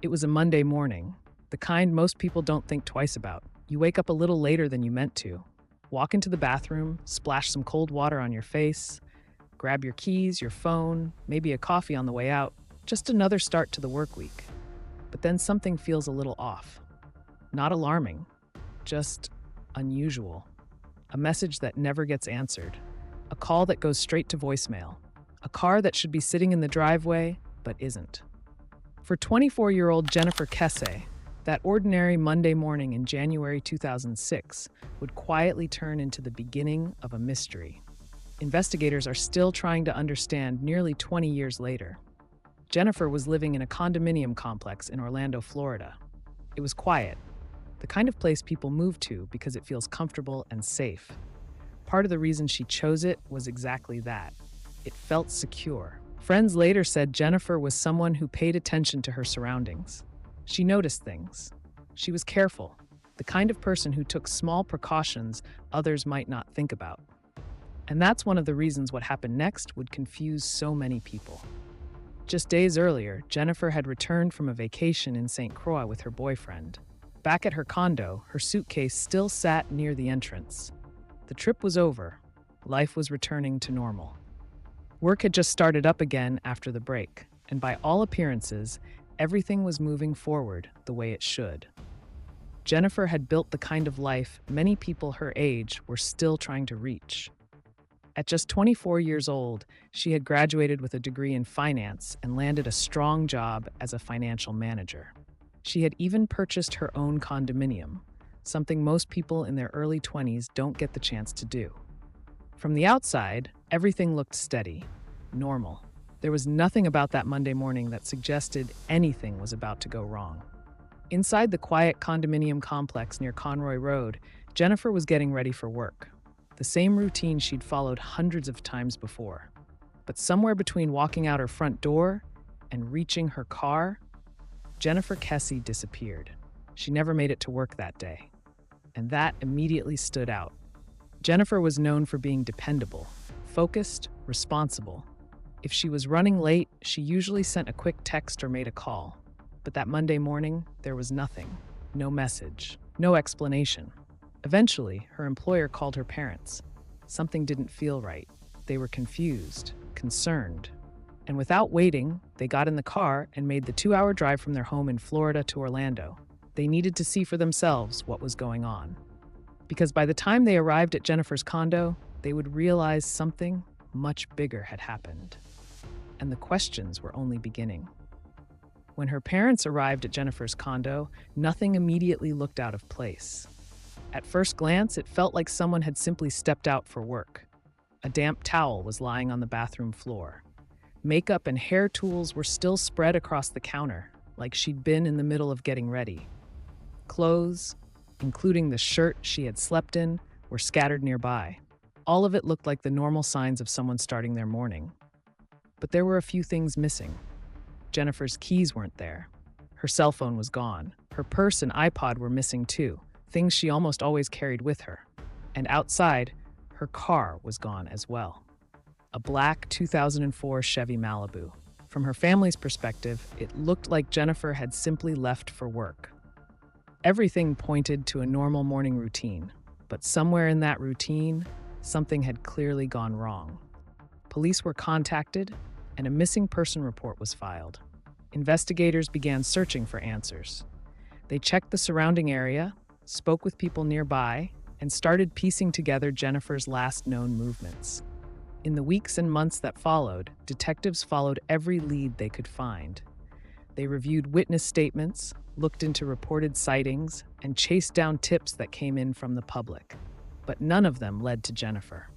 It was a Monday morning, the kind most people don't think twice about. You wake up a little later than you meant to, walk into the bathroom, splash some cold water on your face, grab your keys, your phone, maybe a coffee on the way out. Just another start to the work week. But then something feels a little off. Not alarming, just unusual. A message that never gets answered. A call that goes straight to voicemail. A car that should be sitting in the driveway, but isn't. For 24-year-old Jennifer Kesse, that ordinary Monday morning in January 2006 would quietly turn into the beginning of a mystery. Investigators are still trying to understand nearly 20 years later. Jennifer was living in a condominium complex in Orlando, Florida. It was quiet, the kind of place people move to because it feels comfortable and safe. Part of the reason she chose it was exactly that. It felt secure. Friends later said Jennifer was someone who paid attention to her surroundings. She noticed things. She was careful, the kind of person who took small precautions others might not think about. And that's one of the reasons what happened next would confuse so many people. Just days earlier, Jennifer had returned from a vacation in St. Croix with her boyfriend. Back at her condo, her suitcase still sat near the entrance. The trip was over. Life was returning to normal. Work had just started up again after the break, and by all appearances, everything was moving forward the way it should. Jennifer had built the kind of life many people her age were still trying to reach. At just 24 years old, she had graduated with a degree in finance and landed a strong job as a financial manager. She had even purchased her own condominium, something most people in their early 20s don't get the chance to do. From the outside, everything looked steady, normal. There was nothing about that Monday morning that suggested anything was about to go wrong. Inside the quiet condominium complex near Conroy Road, Jennifer was getting ready for work. The same routine she'd followed hundreds of times before. But somewhere between walking out her front door and reaching her car, Jennifer Kesse disappeared. She never made it to work that day. And that immediately stood out. Jennifer was known for being dependable, focused, responsible. If she was running late, she usually sent a quick text or made a call. But that Monday morning, there was nothing. No message, no explanation. Eventually, her employer called her parents. Something didn't feel right. They were confused, concerned. And without waiting, they got in the car and made the 2-hour drive from their home in Florida to Orlando. They needed to see for themselves what was going on. Because by the time they arrived at Jennifer's condo, they would realize something much bigger had happened. And the questions were only beginning. When her parents arrived at Jennifer's condo, nothing immediately looked out of place. At first glance, it felt like someone had simply stepped out for work. A damp towel was lying on the bathroom floor. Makeup and hair tools were still spread across the counter, like she'd been in the middle of getting ready. Clothes, including the shirt she had slept in, were scattered nearby. All of it looked like the normal signs of someone starting their morning. But there were a few things missing. Jennifer's keys weren't there. Her cell phone was gone. Her purse and iPod were missing too, things she almost always carried with her. And outside, her car was gone as well. A black 2004 Chevy Malibu. From her family's perspective, it looked like Jennifer had simply left for work. Everything pointed to a normal morning routine, but somewhere in that routine, something had clearly gone wrong. Police were contacted, and a missing person report was filed. Investigators began searching for answers. They checked the surrounding area, spoke with people nearby, and started piecing together Jennifer's last known movements. In the weeks and months that followed, detectives followed every lead they could find. They reviewed witness statements, looked into reported sightings, and chased down tips that came in from the public. But none of them led to Jennifer.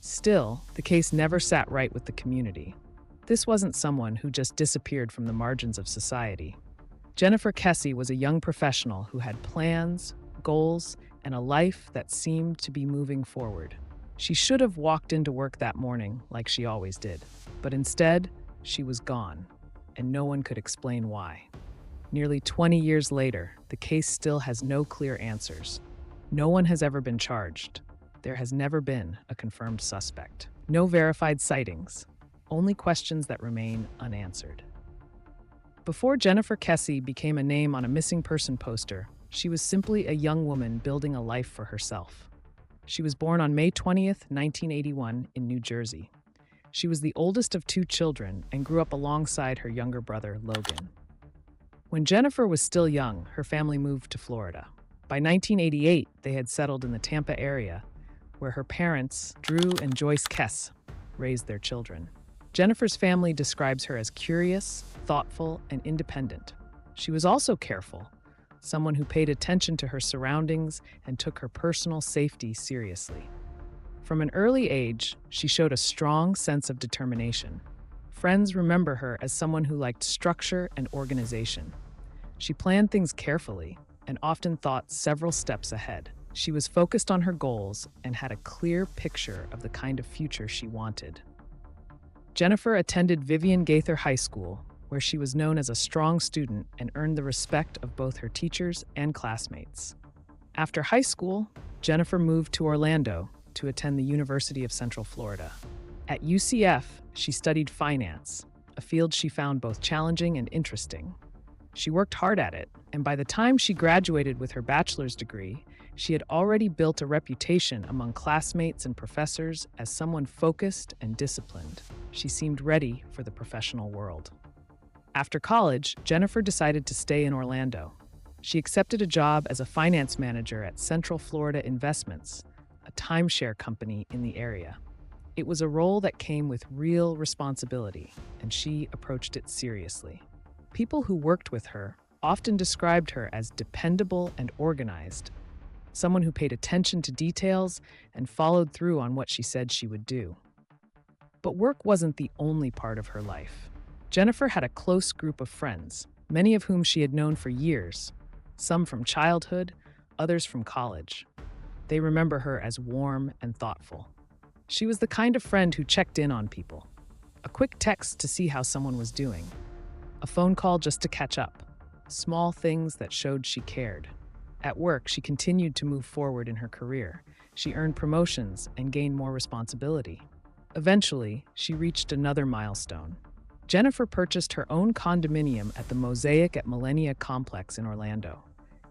Still, the case never sat right with the community. This wasn't someone who just disappeared from the margins of society. Jennifer Kesse was a young professional who had plans, goals, and a life that seemed to be moving forward. She should have walked into work that morning like she always did, but instead, she was gone, and no one could explain why. Nearly 20 years later, the case still has no clear answers. No one has ever been charged. There has never been a confirmed suspect. No verified sightings, only questions that remain unanswered. Before Jennifer Kesse became a name on a missing person poster, she was simply a young woman building a life for herself. She was born on May 20th, 1981, in New Jersey. She was the oldest of two children and grew up alongside her younger brother, Logan. When Jennifer was still young, her family moved to Florida. By 1988, they had settled in the Tampa area, where her parents, Drew and Joyce Kesse, raised their children. Jennifer's family describes her as curious, thoughtful, and independent. She was also careful, someone who paid attention to her surroundings and took her personal safety seriously. From an early age, she showed a strong sense of determination. Friends remember her as someone who liked structure and organization. She planned things carefully and often thought several steps ahead. She was focused on her goals and had a clear picture of the kind of future she wanted. Jennifer attended Vivian Gaither High School, where she was known as a strong student and earned the respect of both her teachers and classmates. After high school, Jennifer moved to Orlando to attend the University of Central Florida. At UCF, she studied finance, a field she found both challenging and interesting. She worked hard at it, and by the time she graduated with her bachelor's degree, she had already built a reputation among classmates and professors as someone focused and disciplined. She seemed ready for the professional world. After college, Jennifer decided to stay in Orlando. She accepted a job as a finance manager at Central Florida Investments, a timeshare company in the area. It was a role that came with real responsibility, and she approached it seriously. People who worked with her often described her as dependable and organized, someone who paid attention to details and followed through on what she said she would do. But work wasn't the only part of her life. Jennifer had a close group of friends, many of whom she had known for years, some from childhood, others from college. They remember her as warm and thoughtful. She was the kind of friend who checked in on people. A quick text to see how someone was doing. A phone call just to catch up. Small things that showed she cared. At work, she continued to move forward in her career. She earned promotions and gained more responsibility. Eventually, she reached another milestone. Jennifer purchased her own condominium at the Mosaic at Millenia Complex in Orlando.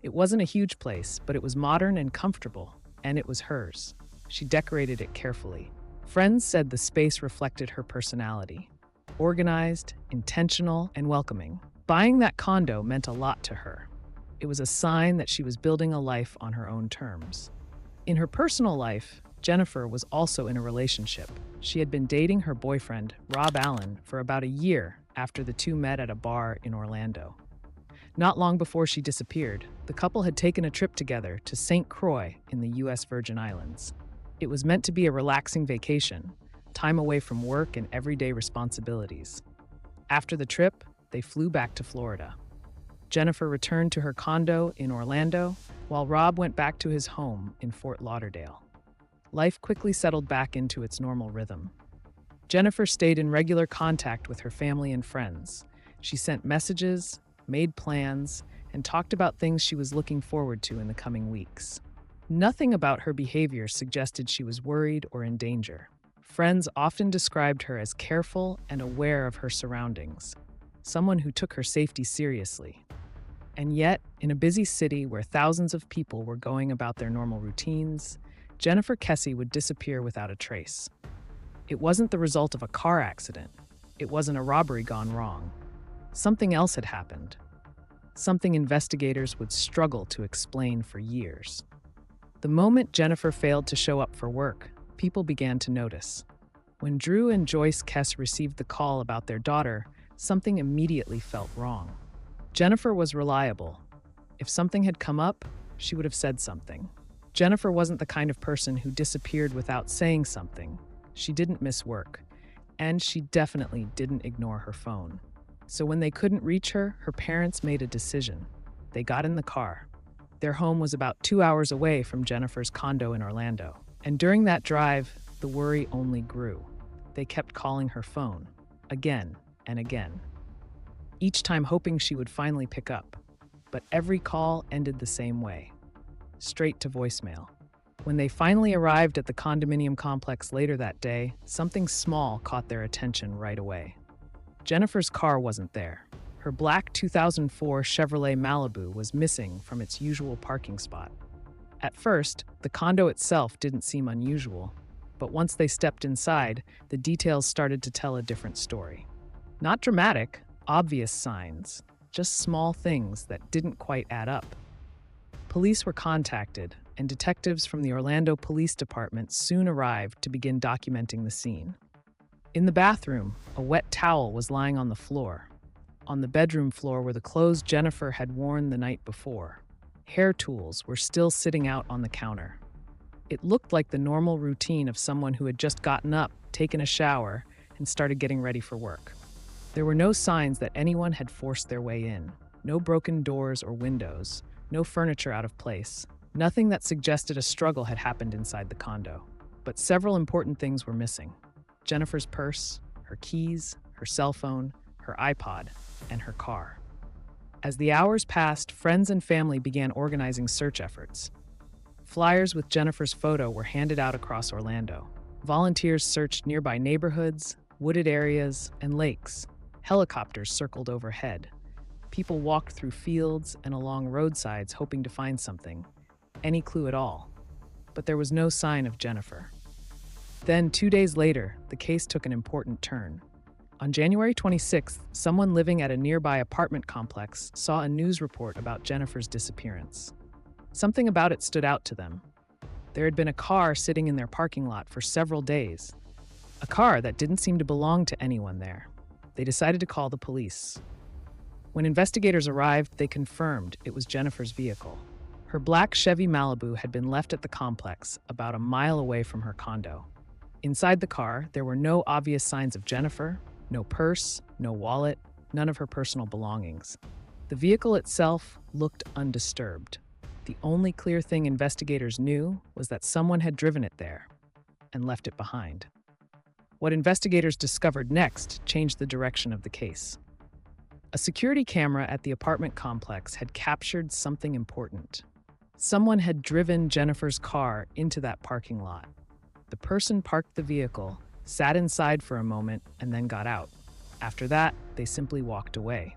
It wasn't a huge place, but it was modern and comfortable, and it was hers. She decorated it carefully. Friends said the space reflected her personality. Organized, intentional, and welcoming. Buying that condo meant a lot to her. It was a sign that she was building a life on her own terms. In her personal life, Jennifer was also in a relationship. She had been dating her boyfriend, Rob Allen, for about a year after the two met at a bar in Orlando. Not long before she disappeared, the couple had taken a trip together to St. Croix in the U.S. Virgin Islands. It was meant to be a relaxing vacation, time away from work and everyday responsibilities. After the trip, they flew back to Florida. Jennifer returned to her condo in Orlando, while Rob went back to his home in Fort Lauderdale. Life quickly settled back into its normal rhythm. Jennifer stayed in regular contact with her family and friends. She sent messages, made plans, and talked about things she was looking forward to in the coming weeks. Nothing about her behavior suggested she was worried or in danger. Friends often described her as careful and aware of her surroundings, someone who took her safety seriously. And yet, in a busy city where thousands of people were going about their normal routines, Jennifer Kesse would disappear without a trace. It wasn't the result of a car accident. It wasn't a robbery gone wrong. Something else had happened. Something investigators would struggle to explain for years. The moment Jennifer failed to show up for work, people began to notice. When Drew and Joyce Kesse received the call about their daughter, something immediately felt wrong. Jennifer was reliable. If something had come up, she would have said something. Jennifer wasn't the kind of person who disappeared without saying something. She didn't miss work, and she definitely didn't ignore her phone. So when they couldn't reach her, her parents made a decision. They got in the car. Their home was about 2 hours away from Jennifer's condo in Orlando. And during that drive, the worry only grew. They kept calling her phone, again and again, each time hoping she would finally pick up. But every call ended the same way, straight to voicemail. When they finally arrived at the condominium complex later that day, something small caught their attention right away. Jennifer's car wasn't there. Her Her black 2004 Chevrolet Malibu was missing from its usual parking spot. At first, the condo itself didn't seem unusual, but once they stepped inside, the details started to tell a different story. Not dramatic, obvious signs, just small things that didn't quite add up. Police were contacted, and detectives from the Orlando Police Department soon arrived to begin documenting the scene. In the bathroom, a wet towel was lying on the floor. On the bedroom floor were the clothes Jennifer had worn the night before. Hair tools were still sitting out on the counter. It looked like the normal routine of someone who had just gotten up, taken a shower, and started getting ready for work. There were no signs that anyone had forced their way in. No broken doors or windows, no furniture out of place. Nothing that suggested a struggle had happened inside the condo. But several important things were missing. Jennifer's purse, her keys, her cell phone, her iPod, and her car. As the hours passed, friends and family began organizing search efforts. Flyers with Jennifer's photo were handed out across Orlando. Volunteers searched nearby neighborhoods, wooded areas, and lakes. Helicopters circled overhead. People walked through fields and along roadsides hoping to find something, any clue at all. But there was no sign of Jennifer. Then, 2 days later, the case took an important turn. On January 26th, someone living at a nearby apartment complex saw a news report about Jennifer's disappearance. Something about it stood out to them. There had been a car sitting in their parking lot for several days. A car that didn't seem to belong to anyone there. They decided to call the police. When investigators arrived, they confirmed it was Jennifer's vehicle. Her black Chevy Malibu had been left at the complex about a mile away from her condo. Inside the car, there were no obvious signs of Jennifer. No purse, no wallet, none of her personal belongings. The vehicle itself looked undisturbed. The only clear thing investigators knew was that someone had driven it there and left it behind. What investigators discovered next changed the direction of the case. A security camera at the apartment complex had captured something important. Someone had driven Jennifer's car into that parking lot. The person parked the vehicle, sat inside for a moment, and then got out. After that, they simply walked away.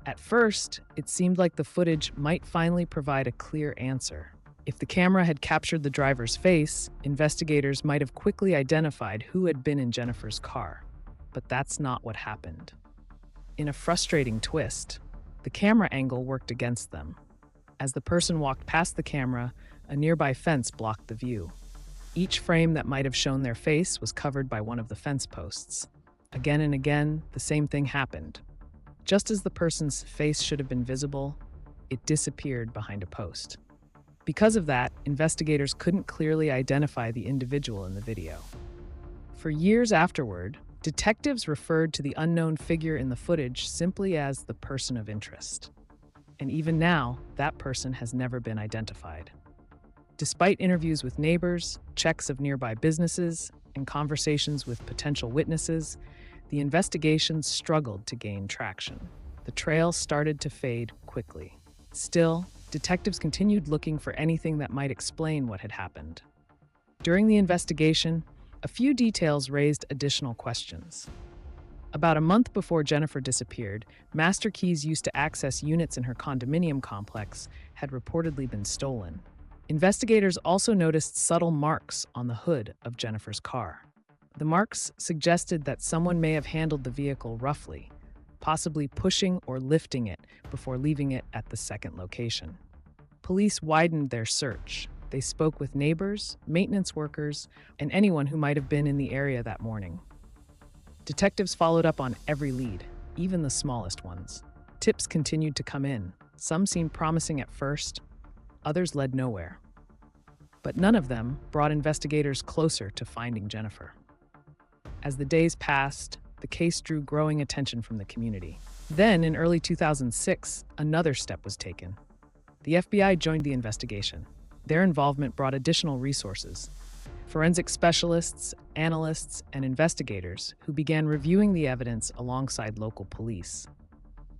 At first, it seemed like the footage might finally provide a clear answer. If the camera had captured the driver's face, investigators might have quickly identified who had been in Jennifer's car. But that's not what happened. In a frustrating twist, the camera angle worked against them. As the person walked past the camera, a nearby fence blocked the view. Each frame that might have shown their face was covered by one of the fence posts. Again and again, the same thing happened. Just as the person's face should have been visible, it disappeared behind a post. Because of that, investigators couldn't clearly identify the individual in the video. For years afterward, detectives referred to the unknown figure in the footage simply as the person of interest. And even now, that person has never been identified. Despite interviews with neighbors, checks of nearby businesses, and conversations with potential witnesses, the investigation struggled to gain traction. The trail started to fade quickly. Still, detectives continued looking for anything that might explain what had happened. During the investigation, a few details raised additional questions. About a month before Jennifer disappeared, master keys used to access units in her condominium complex had reportedly been stolen. Investigators also noticed subtle marks on the hood of Jennifer's car. The marks suggested that someone may have handled the vehicle roughly, possibly pushing or lifting it before leaving it at the second location. Police widened their search. They spoke with neighbors, maintenance workers, and anyone who might have been in the area that morning. Detectives followed up on every lead, even the smallest ones. Tips continued to come in. Some seemed promising at first, others led nowhere. But none of them brought investigators closer to finding Jennifer. As the days passed, the case drew growing attention from the community. Then, in early 2006, another step was taken. The FBI joined the investigation. Their involvement brought additional resources. Forensic specialists, analysts, and investigators who began reviewing the evidence alongside local police.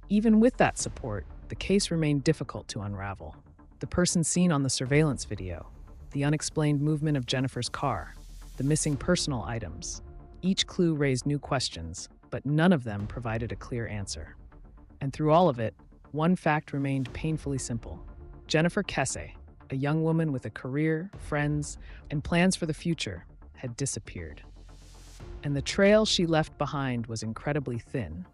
Even with that support, the case remained difficult to unravel. The person seen on the surveillance video, the unexplained movement of Jennifer's car, the missing personal items. Each clue raised new questions, but none of them provided a clear answer. And through all of it, one fact remained painfully simple. Jennifer Kesse, a young woman with a career, friends, and plans for the future, had disappeared. And the trail she left behind was incredibly thin.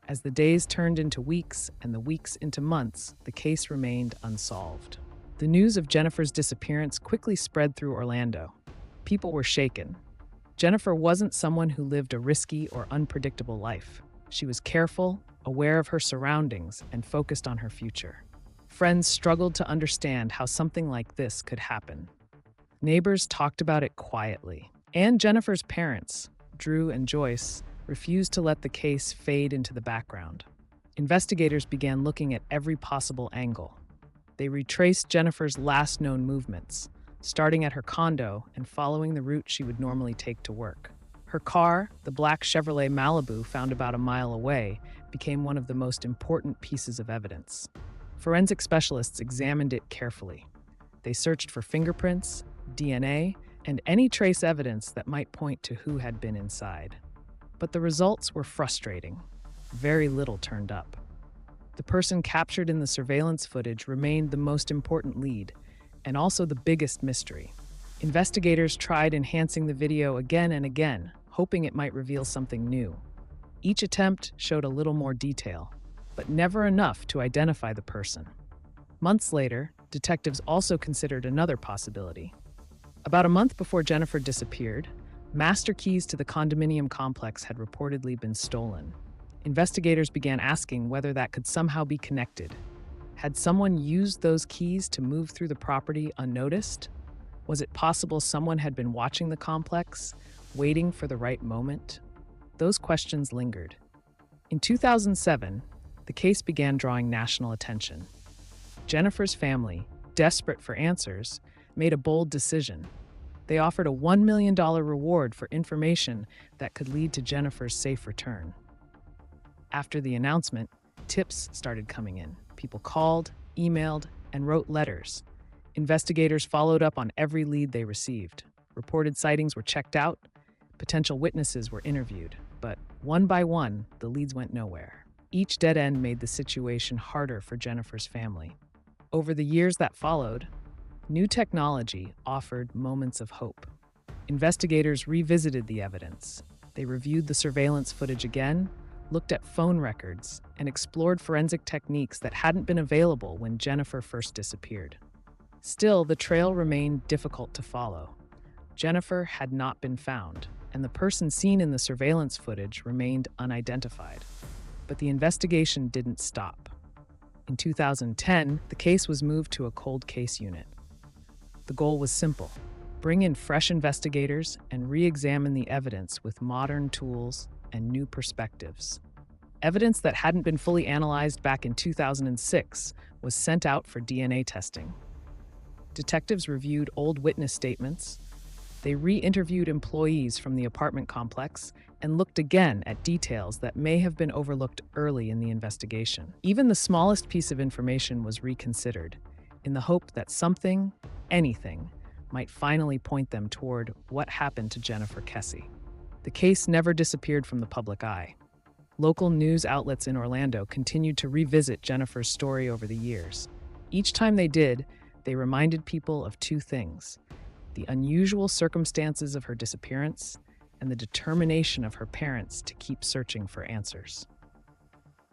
As the days turned into weeks and the weeks into months, the case remained unsolved. The news of Jennifer's disappearance quickly spread through Orlando. People were shaken. Jennifer wasn't someone who lived a risky or unpredictable life. She was careful, aware of her surroundings, and focused on her future. Friends struggled to understand how something like this could happen. Neighbors talked about it quietly. And Jennifer's parents, Drew and Joyce, refused to let the case fade into the background. Investigators began looking at every possible angle. They retraced Jennifer's last known movements, starting at her condo and following the route she would normally take to work. Her car, the black Chevrolet Malibu found about a mile away, became one of the most important pieces of evidence. Forensic specialists examined it carefully. They searched for fingerprints, DNA, and any trace evidence that might point to who had been inside. But the results were frustrating. Very little turned up. The person captured in the surveillance footage remained the most important lead, and also the biggest mystery. Investigators tried enhancing the video again and again, hoping it might reveal something new. Each attempt showed a little more detail, but never enough to identify the person. Months later, detectives also considered another possibility. About a month before Jennifer disappeared, master keys to the condominium complex had reportedly been stolen. Investigators began asking whether that could somehow be connected. Had someone used those keys to move through the property unnoticed? Was it possible someone had been watching the complex, waiting for the right moment? Those questions lingered. In 2007, the case began drawing national attention. Jennifer's family, desperate for answers, made a bold decision. They offered a $1 million reward for information that could lead to Jennifer's safe return. After the announcement, tips started coming in. People called, emailed, and wrote letters. Investigators followed up on every lead they received. Reported sightings were checked out. Potential witnesses were interviewed. But one by one, the leads went nowhere. Each dead end made the situation harder for Jennifer's family. Over the years that followed, new technology offered moments of hope. Investigators revisited the evidence. They reviewed the surveillance footage again, looked at phone records, and explored forensic techniques that hadn't been available when Jennifer first disappeared. Still, the trail remained difficult to follow. Jennifer had not been found, and the person seen in the surveillance footage remained unidentified. But the investigation didn't stop. In 2010, the case was moved to a cold case unit. The goal was simple: bring in fresh investigators and re-examine the evidence with modern tools and new perspectives. Evidence that hadn't been fully analyzed back in 2006 was sent out for DNA testing. Detectives reviewed old witness statements. They re-interviewed employees from the apartment complex and looked again at details that may have been overlooked early in the investigation. Even the smallest piece of information was reconsidered, in the hope that something, anything, might finally point them toward what happened to Jennifer Kesse. The case never disappeared from the public eye. Local news outlets in Orlando continued to revisit Jennifer's story over the years. Each time they did, they reminded people of two things: the unusual circumstances of her disappearance and the determination of her parents to keep searching for answers.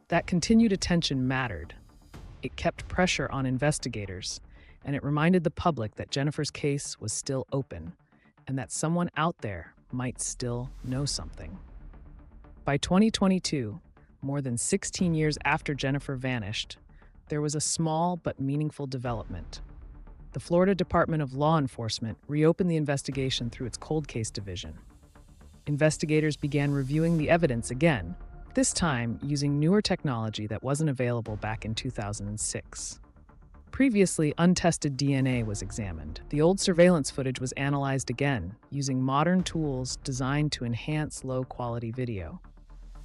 That continued attention mattered. It kept pressure on investigators, and it reminded the public that Jennifer's case was still open and that someone out there might still know something. By 2022, more than 16 years after Jennifer vanished, there was a small but meaningful development. The Florida Department of Law Enforcement reopened the investigation through its cold case division. Investigators began reviewing the evidence again, this time using newer technology that wasn't available back in 2006. Previously untested DNA was examined. The old surveillance footage was analyzed again, using modern tools designed to enhance low-quality video.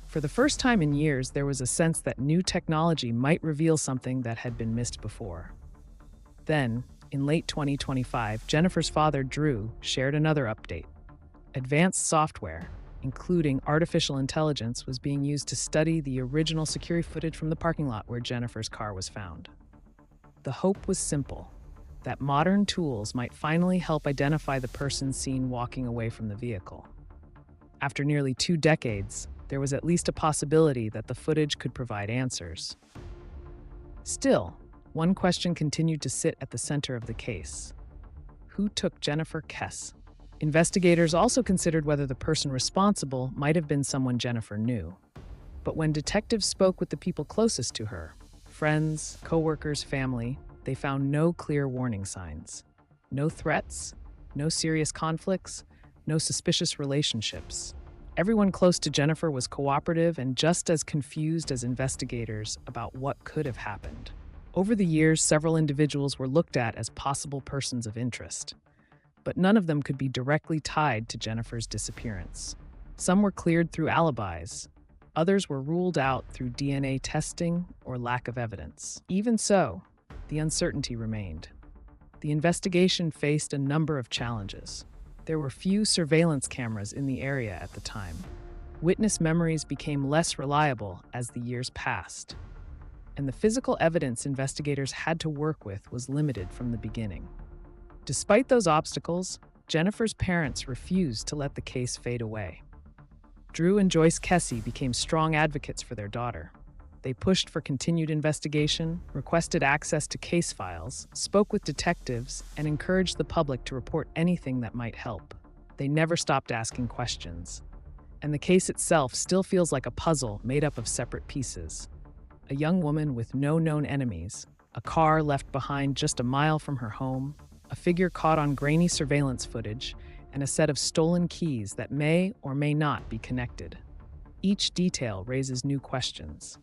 For the first time in years, there was a sense that new technology might reveal something that had been missed before. Then, in late 2025, Jennifer's father, Drew, shared another update. Advanced software, including artificial intelligence, was being used to study the original security footage from the parking lot where Jennifer's car was found. The hope was simple, that modern tools might finally help identify the person seen walking away from the vehicle. After nearly 2 decades, there was at least a possibility that the footage could provide answers. Still, one question continued to sit at the center of the case. Who took Jennifer Kess? Investigators also considered whether the person responsible might have been someone Jennifer knew. But when detectives spoke with the people closest to her, friends, coworkers, family, they found no clear warning signs. No threats, no serious conflicts, no suspicious relationships. Everyone close to Jennifer was cooperative and just as confused as investigators about what could have happened. Over the years, several individuals were looked at as possible persons of interest, but none of them could be directly tied to Jennifer's disappearance. Some were cleared through alibis. Others were ruled out through DNA testing or lack of evidence. Even so, the uncertainty remained. The investigation faced a number of challenges. There were few surveillance cameras in the area at the time. Witness memories became less reliable as the years passed, and the physical evidence investigators had to work with was limited from the beginning. Despite those obstacles, Jennifer's parents refused to let the case fade away. Drew and Joyce Kessie became strong advocates for their daughter. They pushed for continued investigation, requested access to case files, spoke with detectives, and encouraged the public to report anything that might help. They never stopped asking questions. And the case itself still feels like a puzzle made up of separate pieces. A young woman with no known enemies, a car left behind just a mile from her home, a figure caught on grainy surveillance footage, and a set of stolen keys that may or may not be connected. Each detail raises new questions,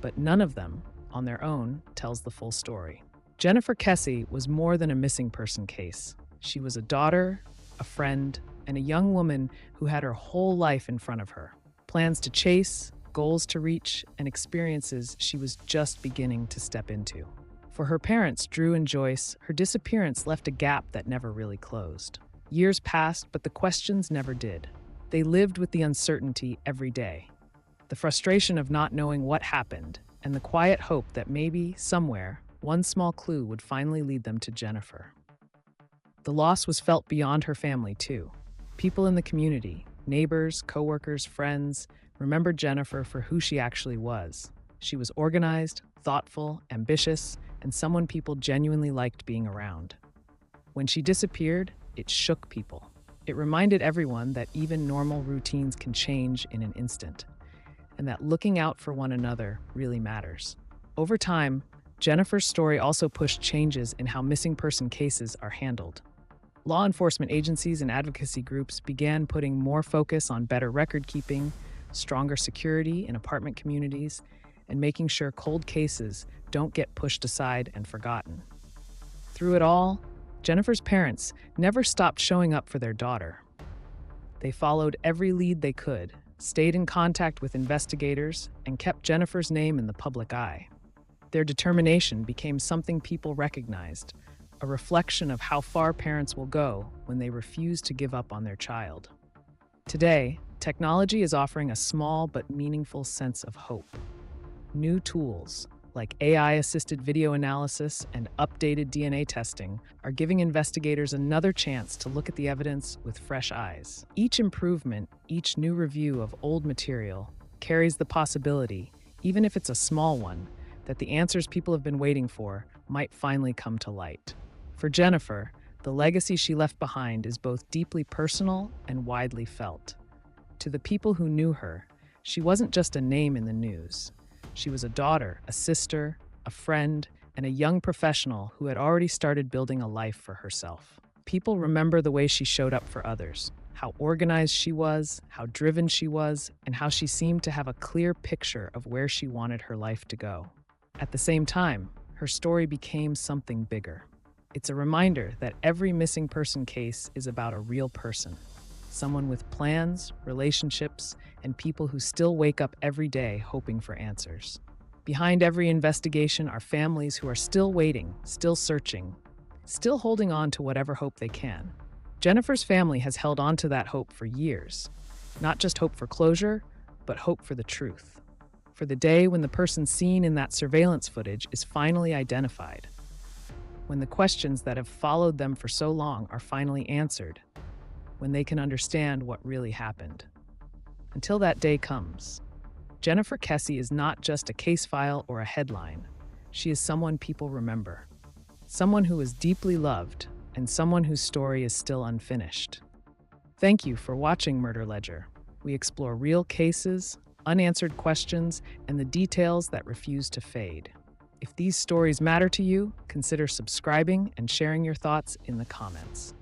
but none of them, on their own, tells the full story. Jennifer Kessie was more than a missing person case. She was a daughter, a friend, and a young woman who had her whole life in front of her. Plans to chase, goals to reach, and experiences she was just beginning to step into. For her parents, Drew and Joyce, her disappearance left a gap that never really closed. Years passed, but the questions never did. They lived with the uncertainty every day. The frustration of not knowing what happened, and the quiet hope that maybe, somewhere, one small clue would finally lead them to Jennifer. The loss was felt beyond her family, too. People in the community, neighbors, coworkers, friends, remembered Jennifer for who she actually was. She was organized, thoughtful, ambitious, and someone people genuinely liked being around. When she disappeared, it shook people. It reminded everyone that even normal routines can change in an instant, and that looking out for one another really matters. Over time, Jennifer's story also pushed changes in how missing person cases are handled. Law enforcement agencies and advocacy groups began putting more focus on better record keeping, stronger security in apartment communities, and making sure cold cases don't get pushed aside and forgotten. Through it all, Jennifer's parents never stopped showing up for their daughter. They followed every lead they could, stayed in contact with investigators, and kept Jennifer's name in the public eye. Their determination became something people recognized, a reflection of how far parents will go when they refuse to give up on their child. Today, technology is offering a small but meaningful sense of hope. New tools, like AI-assisted video analysis and updated DNA testing, are giving investigators another chance to look at the evidence with fresh eyes. Each improvement, each new review of old material, carries the possibility, even if it's a small one, that the answers people have been waiting for might finally come to light. For Jennifer, the legacy she left behind is both deeply personal and widely felt. To the people who knew her, she wasn't just a name in the news. She was a daughter, a sister, a friend, and a young professional who had already started building a life for herself. People remember the way she showed up for others, how organized she was, how driven she was, and how she seemed to have a clear picture of where she wanted her life to go. At the same time, her story became something bigger. It's a reminder that every missing person case is about a real person, someone with plans, relationships, and people who still wake up every day hoping for answers. Behind every investigation are families who are still waiting, still searching, still holding on to whatever hope they can. Jennifer's family has held on to that hope for years. Not just hope for closure, but hope for the truth. For the day when the person seen in that surveillance footage is finally identified. When the questions that have followed them for so long are finally answered. When they can understand what really happened. Until that day comes, Jennifer Kesse is not just a case file or a headline. She is someone people remember. Someone who was deeply loved, and someone whose story is still unfinished. Thank you for watching Murder Ledger. We explore real cases, unanswered questions, and the details that refuse to fade. If these stories matter to you, consider subscribing and sharing your thoughts in the comments.